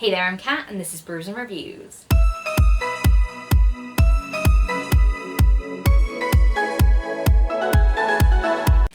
Hey there, I'm Kat and this is Brews and Reviews.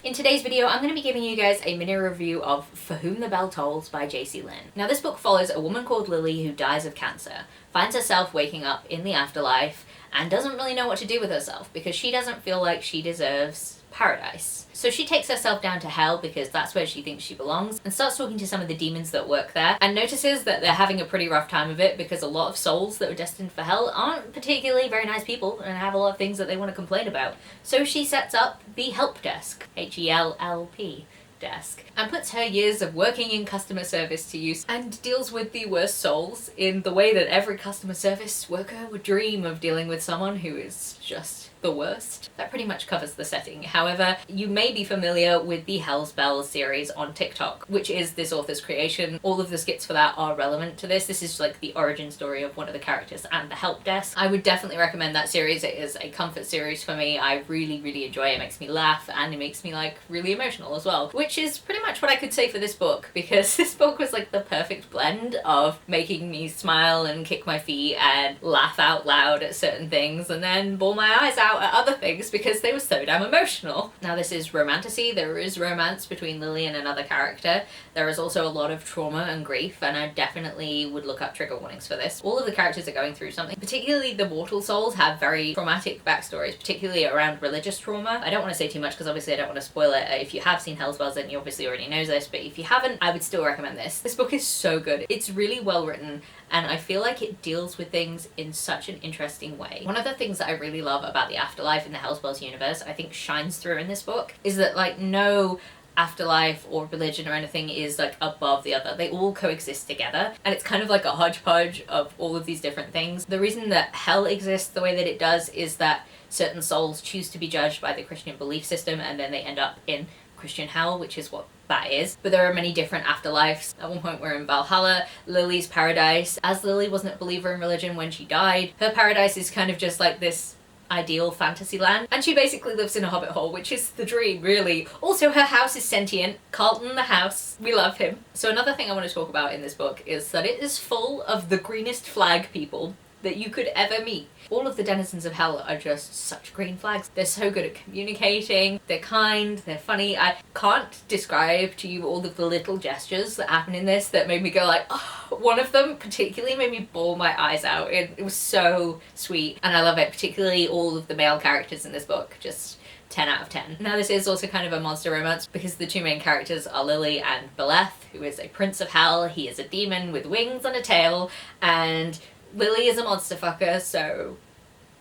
In today's video, I'm going to be giving you guys a mini review of For Whom the Bell Tolls by Jaysea Lynn. Now this book follows a woman called Lily who dies of cancer, finds herself waking up in the afterlife, and doesn't really know what to do with herself because she doesn't feel like she deserves paradise. So she takes herself down to hell because that's where she thinks she belongs, and starts talking to some of the demons that work there, and notices that they're having a pretty rough time of it because a lot of souls that are destined for hell aren't particularly very nice people and have a lot of things that they want to complain about. So she sets up the help desk, H-E-L-L-P desk, and puts her years of working in customer service to use and deals with the worst souls in the way that every customer service worker would dream of dealing with someone who is just the worst. That pretty much covers the setting. However, you may be familiar with the Hell's Bells series on TikTok, which is this author's creation. All of the skits for that are relevant to this. This is like the origin story of one of the characters and the help desk. I would definitely recommend that series. It is a comfort series for me. I really enjoy it. It makes me laugh and it makes me like really emotional as well, which is pretty much what I could say for this book, because this book was like the perfect blend of making me smile and kick my feet and laugh out loud at certain things and then bawl my eyes out at other things because they were so damn emotional. Now this is romantasy. There is romance between Lily and another character. There is also a lot of trauma and grief, and I definitely would look up trigger warnings for this. All of the characters are going through something. Particularly the mortal souls have very traumatic backstories, particularly around religious trauma. I don't want to say too much because obviously I don't want to spoil it. If you have seen Hell's Bells then you obviously already know this, but if you haven't, I would still recommend this. This book is so good. It's really well written and I feel like it deals with things in such an interesting way. One of the things that I really love about the afterlife in the Hell's Bells universe, I think shines through in this book, is that like no afterlife or religion or anything is like above the other. They all coexist together and it's kind of like a hodgepodge of all of these different things. The reason that hell exists the way that it does is that certain souls choose to be judged by the Christian belief system and then they end up in Christian hell, which is what that is. But there are many different afterlives. At one point we're in Valhalla, Lily's paradise. As Lily wasn't a believer in religion when she died, her paradise is kind of just like this ideal fantasy land, and she basically lives in a hobbit hole, which is the dream really. Also her house is sentient. Carlton the house, we love him. So another thing I want to talk about in this book is that it is full of the greenest flag people that you could ever meet. All of the denizens of hell are just such green flags. They're so good at communicating, they're kind, they're funny. I can't describe to you all of the little gestures that happen in this that made me go like, oh. One of them particularly made me bawl my eyes out. It was so sweet and I love it, particularly all of the male characters in this book. Just 10 out of 10. Now this is also kind of a monster romance because the two main characters are Lily and Belle, who is a prince of hell. He is a demon with wings and a tail, and Lily is a monster fucker, so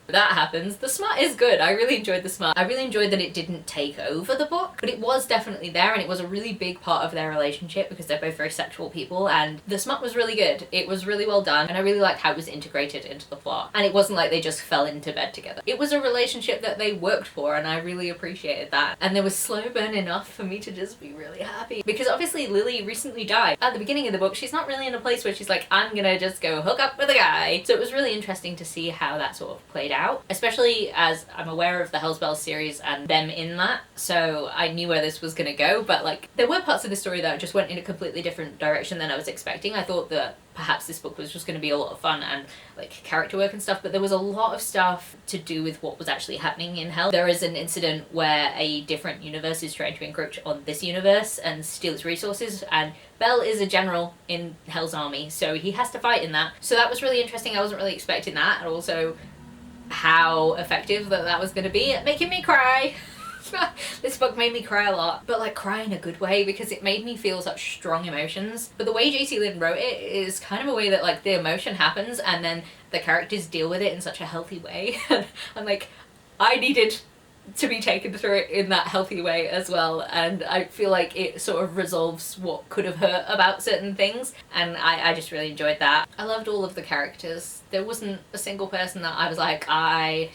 that happens. The smut is good. I really enjoyed the smut. I really enjoyed that it didn't take over the book, but it was definitely there and it was a really big part of their relationship because they're both very sexual people, and the smut was really good. It was really well done and I really liked how it was integrated into the plot, and it wasn't like they just fell into bed together. It was a relationship that they worked for and I really appreciated that, and there was slow burn enough for me to just be really happy because obviously Lily recently died. At the beginning of the book she's not really in a place where she's like, I'm gonna just go hook up with a guy. So it was really interesting to see how that sort of played out, especially as I'm aware of the Hell's Bells series and them in that, so I knew where this was gonna go, but like there were parts of the story that just went in a completely different direction than I was expecting. I thought that perhaps this book was just going to be a lot of fun and like character work and stuff, but there was a lot of stuff to do with what was actually happening in hell. There is an incident where a different universe is trying to encroach on this universe and steal its resources, and Belle is a general in Hell's army, so he has to fight in that. So that was really interesting. I wasn't really expecting that, and also how effective that was going to be at making me cry. This book made me cry a lot, but like cry in a good way because it made me feel such strong emotions. But the way Jaysea Lynn wrote it is kind of a way that like the emotion happens and then the characters deal with it in such a healthy way. And like I needed to be taken through it in that healthy way as well, and I feel like it sort of resolves what could have hurt about certain things, and I just really enjoyed that. I loved all of the characters. There wasn't a single person that I was like, I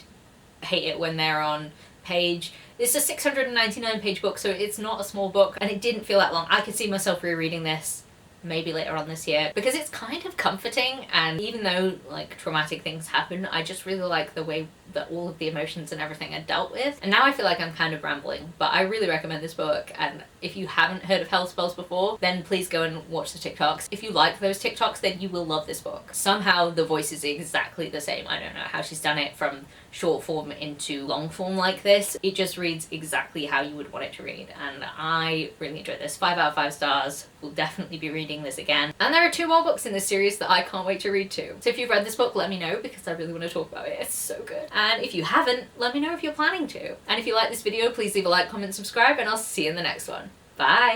hate it when they're on page. It's a 699 page book, so it's not a small book, and it didn't feel that long. I could see myself rereading this maybe later on this year because it's kind of comforting, and even though like traumatic things happen, I just really like the way that all of the emotions and everything are dealt with. And now I feel like I'm kind of rambling, but I really recommend this book, and if you haven't heard of Hell Spells before, then please go and watch the TikToks. If you like those TikToks, then you will love this book. Somehow the voice is exactly the same. I don't know how she's done it from short form into long form like this. It just reads exactly how you would want it to read, and I really enjoyed this. 5 out of 5 stars. We'll definitely be reading this again. And there are 2 more books in this series that I can't wait to read too. So if you've read this book, let me know, because I really want to talk about it. It's so good. And if you haven't, let me know if you're planning to. And if you like this video, please leave a like, comment, subscribe, and I'll see you in the next one. Bye!